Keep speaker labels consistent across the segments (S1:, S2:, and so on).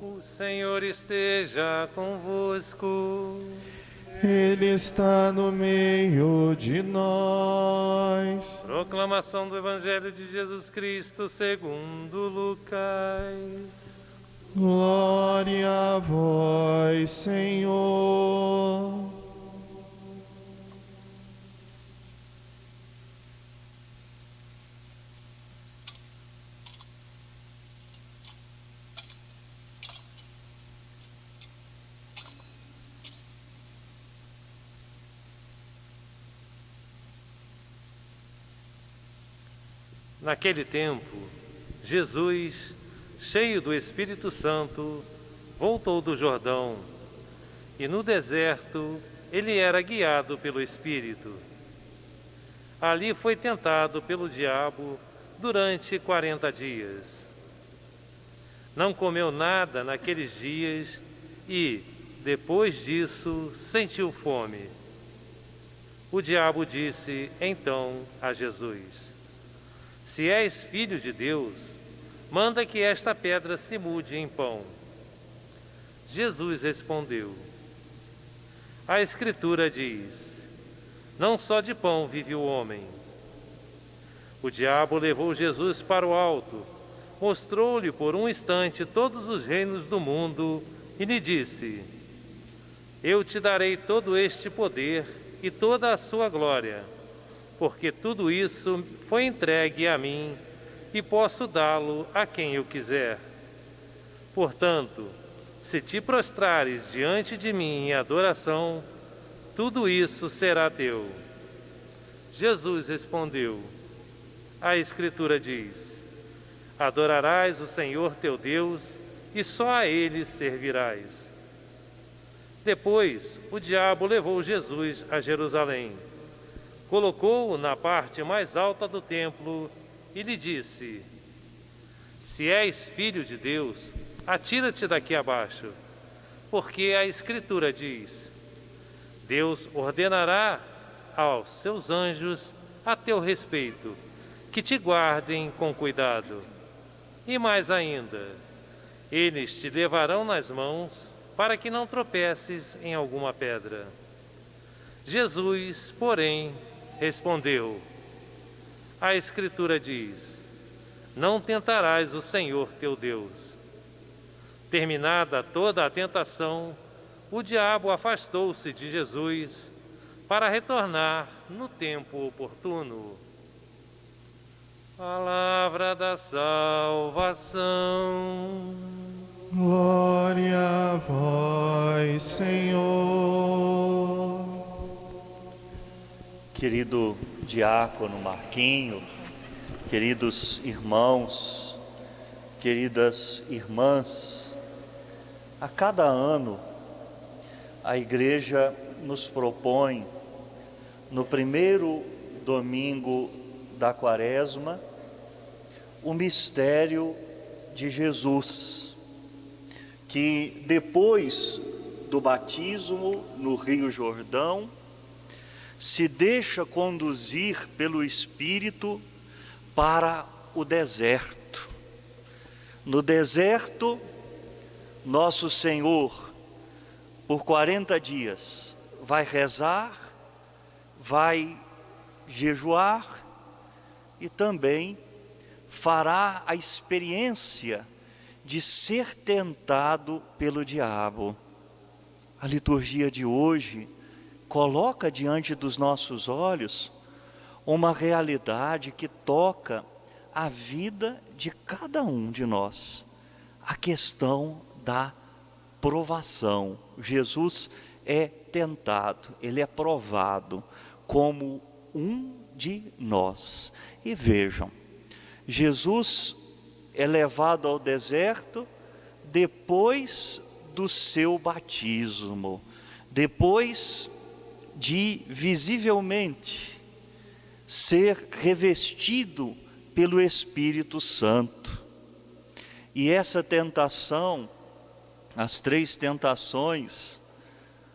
S1: O Senhor esteja convosco.
S2: Ele está no meio de nós.
S1: Proclamação do Evangelho de Jesus Cristo segundo Lucas.
S2: Glória a vós, Senhor.
S1: Naquele tempo, Jesus, cheio do Espírito Santo, voltou do Jordão, e no deserto ele era guiado pelo Espírito. Ali foi tentado pelo diabo durante 40 dias. Não comeu nada naqueles dias e, depois disso, sentiu fome. O diabo disse então a Jesus: Se és filho de Deus, manda que esta pedra se mude em pão. Jesus respondeu: A Escritura diz: Não só de pão vive o homem. O diabo levou Jesus para o alto, mostrou-lhe por um instante todos os reinos do mundo e lhe disse: Eu te darei todo este poder e toda a sua glória, porque tudo isso foi entregue a mim e posso dá-lo a quem eu quiser. Portanto, se te prostrares diante de mim em adoração, tudo isso será teu. Jesus respondeu: A Escritura diz: Adorarás o Senhor teu Deus e só a Ele servirás. Depois, o diabo levou Jesus a Jerusalém, colocou-o na parte mais alta do templo e lhe disse: Se és filho de Deus, atira-te daqui abaixo, porque a Escritura diz: Deus ordenará aos seus anjos a teu respeito, que te guardem com cuidado. E mais ainda, eles te levarão nas mãos para que não tropeces em alguma pedra. Jesus, porém, respondeu: A Escritura diz: Não tentarás o Senhor teu Deus. Terminada toda a tentação, o diabo afastou-se de Jesus para retornar no tempo oportuno. Palavra da salvação.
S2: Glória a vós, Senhor.
S3: Querido diácono Marquinho, queridos irmãos, queridas irmãs, a cada ano a Igreja nos propõe, no primeiro domingo da Quaresma, o mistério de Jesus, que depois do batismo no Rio Jordão, se deixa conduzir pelo Espírito para o deserto. No deserto, nosso Senhor, por 40 dias, vai rezar, vai jejuar e também fará a experiência de ser tentado pelo diabo. A liturgia de hoje coloca diante dos nossos olhos uma realidade que toca a vida de cada um de nós. A questão da provação. Jesus é tentado, ele é provado como um de nós. E vejam, Jesus é levado ao deserto depois do seu batismo, depois de visivelmente ser revestido pelo Espírito Santo. E essa tentação, as 3 tentações,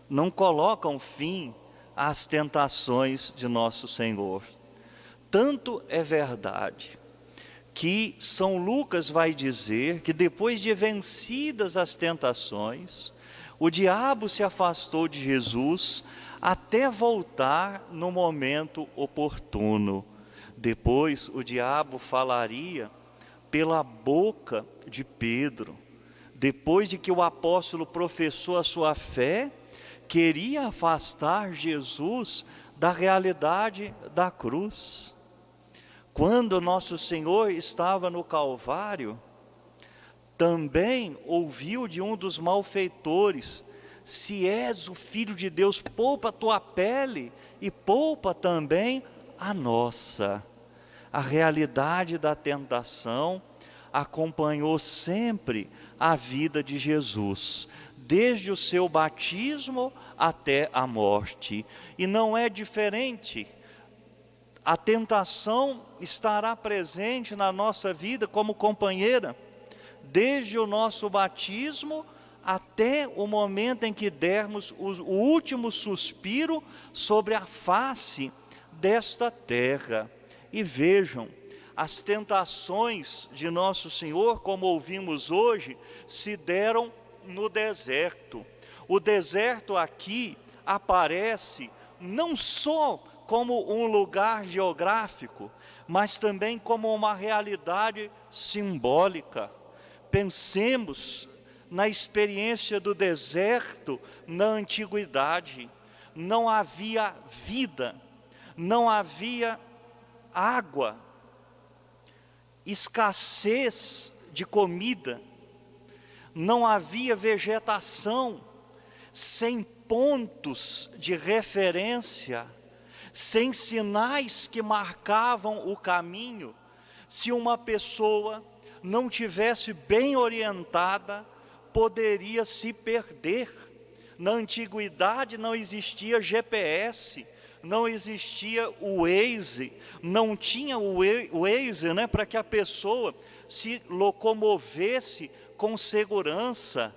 S3: não colocam fim às tentações de nosso Senhor. Tanto é verdade que São Lucas vai dizer que depois de vencidas as tentações, o diabo se afastou de Jesus até voltar no momento oportuno. Depois o diabo falaria pela boca de Pedro. Depois de que o apóstolo professou a sua fé, queria afastar Jesus da realidade da cruz. Quando nosso Senhor estava no Calvário, também ouviu de um dos malfeitores: se és o Filho de Deus, poupa a tua pele e poupa também a nossa. A realidade da tentação acompanhou sempre a vida de Jesus, desde o seu batismo até a morte. E não é diferente. A tentação estará presente na nossa vida como companheira, desde o nosso batismo até o momento em que dermos o último suspiro sobre a face desta terra. E vejam, as tentações de nosso Senhor, como ouvimos hoje, se deram no deserto. O deserto aqui aparece não só como um lugar geográfico, mas também como uma realidade simbólica. Pensemos na experiência do deserto na antiguidade. Não havia vida, não havia água, escassez de comida, não havia vegetação, sem pontos de referência, sem sinais que marcavam o caminho. Se uma pessoa não tivesse bem orientada, poderia se perder. Na antiguidade não existia GPS, não existia o Waze, não tinha o Waze, para que a pessoa se locomovesse com segurança.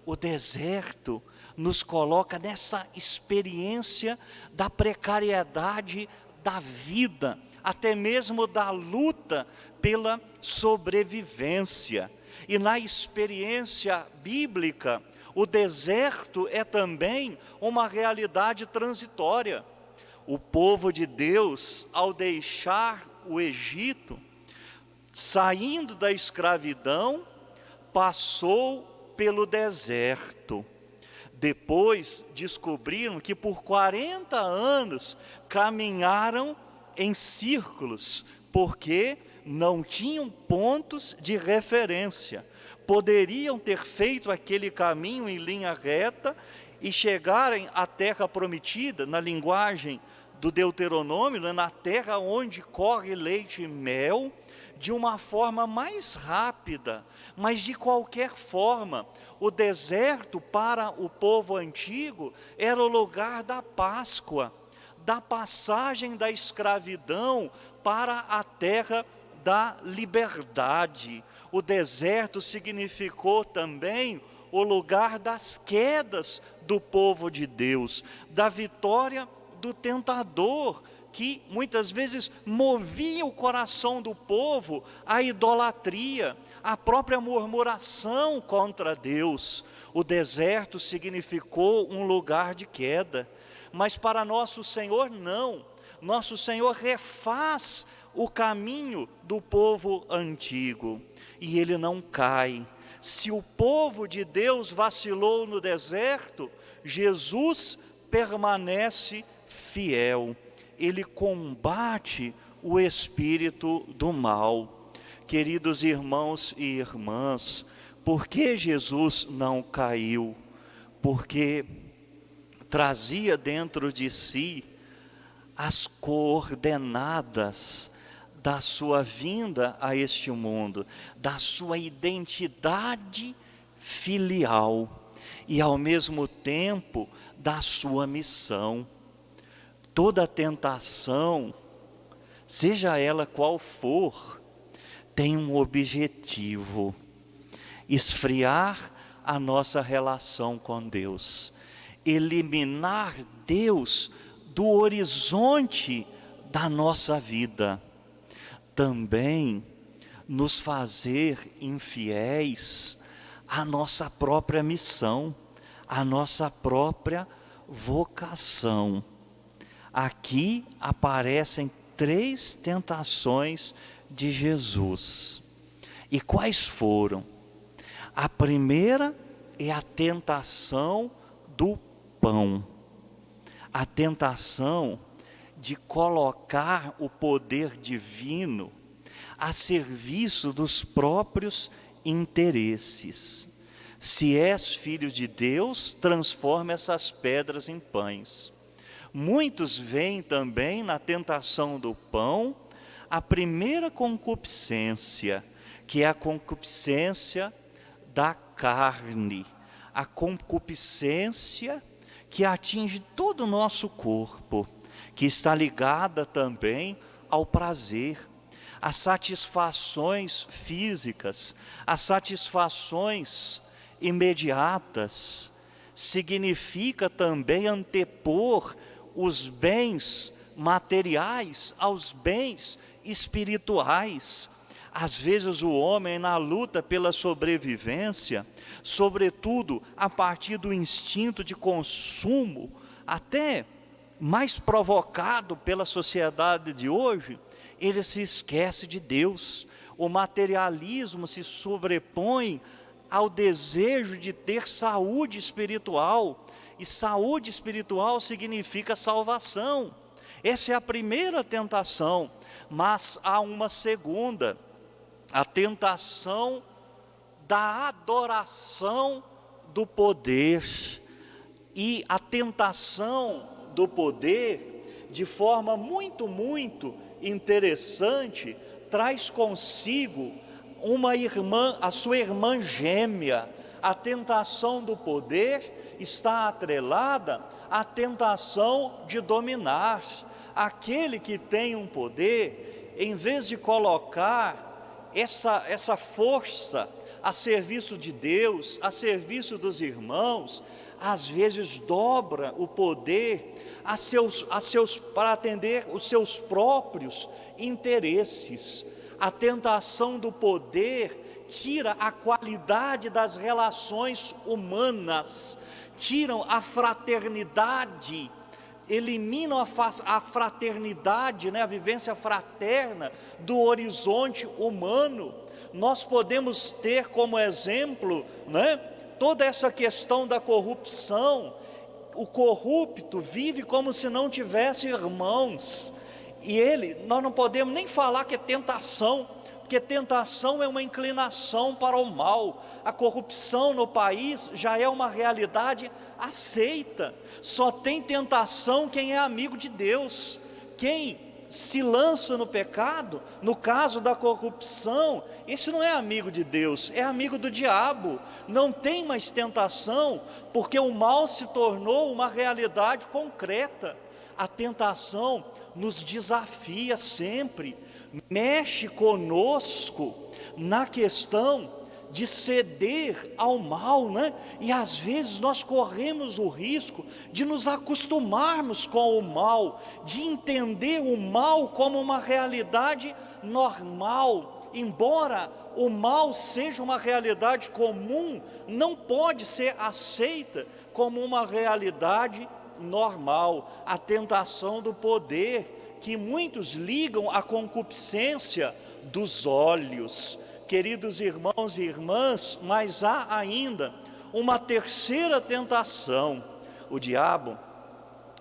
S3: O deserto nos coloca nessa experiência da precariedade da vida, até mesmo da luta pela sobrevivência. E na experiência bíblica, o deserto é também uma realidade transitória. O povo de Deus, ao deixar o Egito, saindo da escravidão, passou pelo deserto. Depois descobriram que por 40 anos caminharam em círculos, porque não tinham pontos de referência. Poderiam ter feito aquele caminho em linha reta e chegarem à terra prometida, na linguagem do Deuteronômio, na terra onde corre leite e mel, de uma forma mais rápida. Mas de qualquer forma, o deserto para o povo antigo era o lugar da Páscoa, da passagem da escravidão para a terra da liberdade. O deserto significou também o lugar das quedas do povo de Deus, da vitória do tentador, que muitas vezes movia o coração do povo à idolatria, à própria murmuração contra Deus. O deserto significou um lugar de queda, mas para nosso Senhor não. Nosso Senhor refaz o caminho do povo antigo, e ele não cai. Se o povo de Deus vacilou no deserto, Jesus permanece fiel. Ele combate o espírito do mal. Queridos irmãos e irmãs, por que Jesus não caiu? Porque trazia dentro de si as coordenadas da sua vinda a este mundo, da sua identidade filial e ao mesmo tempo da sua missão. Toda tentação, seja ela qual for, tem um objetivo: esfriar a nossa relação com Deus, eliminar Deus do horizonte da nossa vida. Também nos fazer infiéis à nossa própria missão, à nossa própria vocação. Aqui aparecem 3 tentações de Jesus. E quais foram? A primeira é a tentação do pão. A tentação de colocar o poder divino a serviço dos próprios interesses. Se és filho de Deus, transforma essas pedras em pães. Muitos veem também na tentação do pão a primeira concupiscência, que é a concupiscência da carne, a concupiscência que atinge todo o nosso corpo, que está ligada também ao prazer, às satisfações físicas, às satisfações imediatas. Significa também antepor os bens materiais aos bens espirituais. Às vezes o homem, na luta pela sobrevivência, sobretudo a partir do instinto de consumo, até mais provocado pela sociedade de hoje, ele se esquece de Deus. O materialismo se sobrepõe ao desejo de ter saúde espiritual, e saúde espiritual significa salvação. Essa é a primeira tentação, mas há uma segunda, a tentação da adoração do poder. E a tentação do poder, de forma muito interessante, traz consigo a sua irmã gêmea. A tentação do poder está atrelada à tentação de dominar. Aquele que tem um poder, em vez de colocar essa força a serviço de Deus, a serviço dos irmãos, às vezes dobra o poder para atender os seus próprios interesses. A tentação do poder tira a qualidade das relações humanas, tiram a fraternidade, eliminam a fraternidade, a vivência fraterna do horizonte humano. Nós podemos ter como exemplo, toda essa questão da corrupção. O corrupto vive como se não tivesse irmãos, e nós não podemos nem falar que é tentação, porque tentação é uma inclinação para o mal. A corrupção no país já é uma realidade aceita. Só tem tentação quem é amigo de Deus. Quem se lança no pecado, no caso da corrupção, esse não é amigo de Deus, é amigo do diabo. Não tem mais tentação, porque o mal se tornou uma realidade concreta. A tentação nos desafia sempre, mexe conosco na questão de ceder ao mal, E às vezes nós corremos o risco de nos acostumarmos com o mal, de entender o mal como uma realidade normal. Embora o mal seja uma realidade comum, não pode ser aceita como uma realidade normal. A tentação do poder, que muitos ligam à concupiscência dos olhos. Queridos irmãos e irmãs, mas há ainda uma terceira tentação. O diabo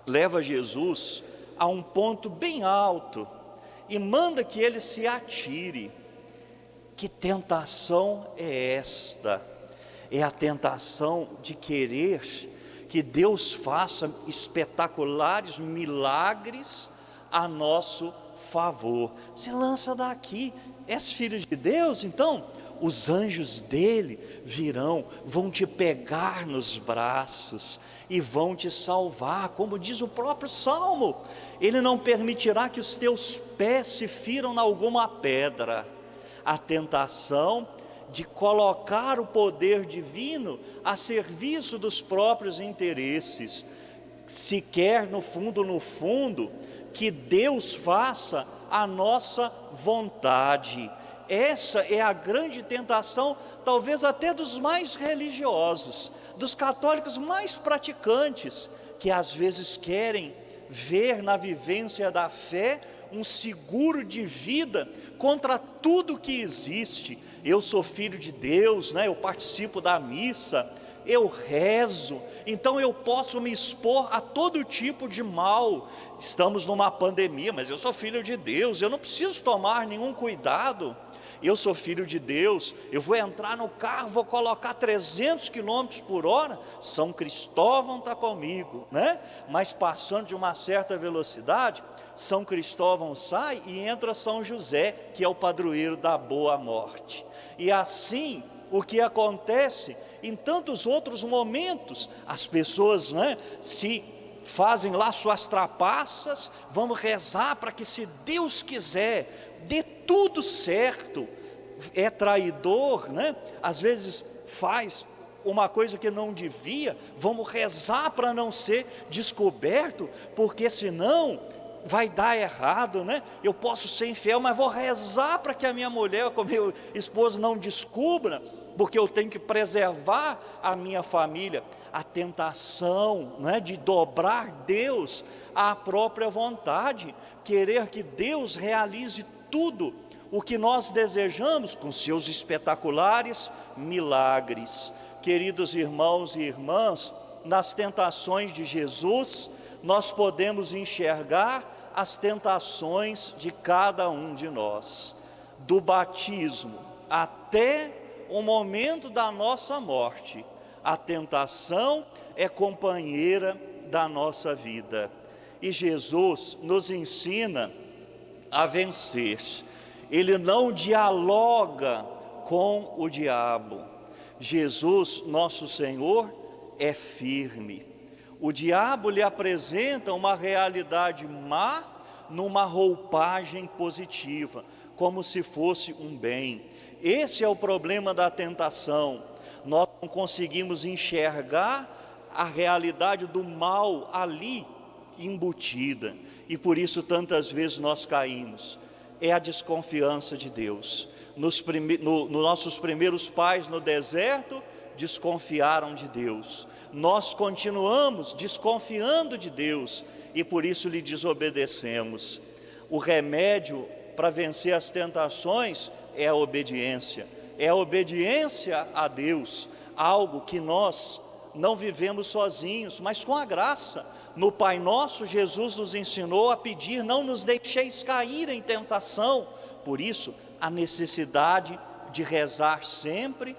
S3: leva Jesus a um ponto bem alto e manda que ele se atire. Que tentação é esta? É a tentação de querer que Deus faça espetaculares milagres a nosso favor. Se lança daqui, és filho de Deus, então os anjos dele virão, vão te pegar nos braços e vão te salvar, como diz o próprio Salmo. Ele não permitirá que os teus pés se firam em alguma pedra. A tentação de colocar o poder divino a serviço dos próprios interesses. Se quer no fundo, que Deus faça a nossa vontade. essa é a grande tentação, talvez até dos mais religiosos, dos católicos mais praticantes, que às vezes querem ver na vivência da fé um seguro de vida contra tudo que existe. Eu sou filho de Deus, né? Eu participo da missa, eu rezo, então eu posso me expor a todo tipo de mal. Estamos numa pandemia, mas eu sou filho de Deus, eu não preciso tomar nenhum cuidado. Eu sou filho de Deus, eu vou entrar no carro, vou colocar 300 km por hora, São Cristóvão está comigo, né? Mas passando de uma certa velocidade, São Cristóvão sai e entra São José, que é o padroeiro da boa morte. E assim, o que acontece em tantos outros momentos, as pessoas, né, se fazem lá suas trapaças, vamos rezar para que, se Deus quiser, dê tudo certo. É traidor, né? Às vezes faz uma coisa que não devia, vamos rezar para não ser descoberto, porque senão vai dar errado, né? Eu posso ser infiel, mas vou rezar para que a minha mulher, com meu esposo, não descubra, porque eu tenho que preservar a minha família. A tentação, né, de dobrar Deus à própria vontade, querer que Deus realize tudo o que nós desejamos com seus espetaculares milagres. Queridos irmãos e irmãs, nas tentações de Jesus, nós podemos enxergar as tentações de cada um de nós, do batismo até o momento da nossa morte. A tentação é companheira da nossa vida, e Jesus nos ensina a vencer. Ele não dialoga com o diabo. Jesus, nosso Senhor, é firme. O diabo lhe apresenta uma realidade má numa roupagem positiva, como se fosse um bem. Esse é o problema da tentação. Nós não conseguimos enxergar a realidade do mal ali embutida, e por isso tantas vezes nós caímos. É a desconfiança de Deus. Nossos primeiros pais no deserto desconfiaram de Deus. Nós continuamos desconfiando de Deus e por isso lhe desobedecemos. O remédio para vencer as tentações é a obediência. É a obediência a Deus, algo que nós não vivemos sozinhos, mas com a graça. No Pai Nosso, Jesus nos ensinou a pedir: não nos deixeis cair em tentação. Por isso, a necessidade de rezar sempre,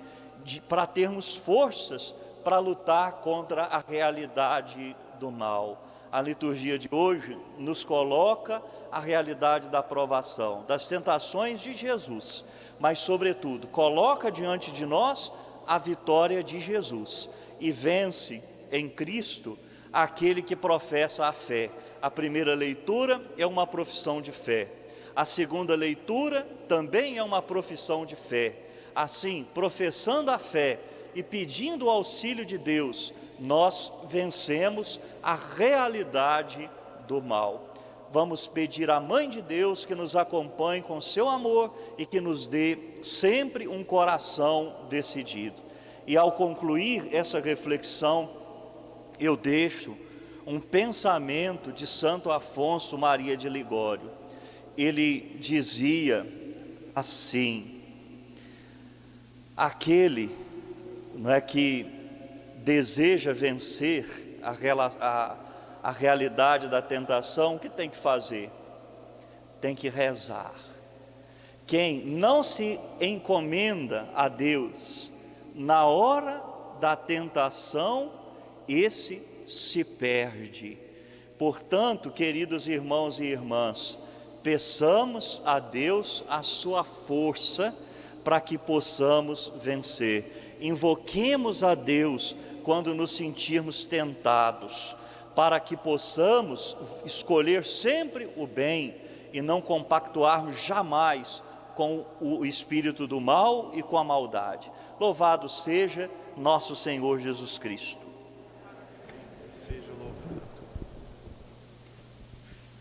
S3: para termos forças para lutar contra a realidade do mal. A liturgia de hoje nos coloca a realidade da provação, das tentações de Jesus, mas sobretudo coloca diante de nós a vitória de Jesus, e vence em Cristo aquele que professa a fé. A primeira leitura é uma profissão de fé. A segunda leitura também é uma profissão de fé. Assim, professando a fé e pedindo o auxílio de Deus, nós vencemos a realidade do mal. Vamos pedir à Mãe de Deus que nos acompanhe com seu amor e que nos dê sempre um coração decidido. E ao concluir essa reflexão, eu deixo um pensamento de Santo Afonso Maria de Ligório. Ele dizia assim: aquele, não é, que deseja vencer a realidade da tentação, o que tem que fazer? Tem que rezar. Quem não se encomenda a Deus na hora da tentação, esse se perde. Portanto, queridos irmãos e irmãs, peçamos a Deus a sua força para que possamos vencer. Invoquemos a Deus quando nos sentirmos tentados, para que possamos escolher sempre o bem e não compactuarmos jamais com o espírito do mal e com a maldade. Louvado seja nosso Senhor Jesus Cristo.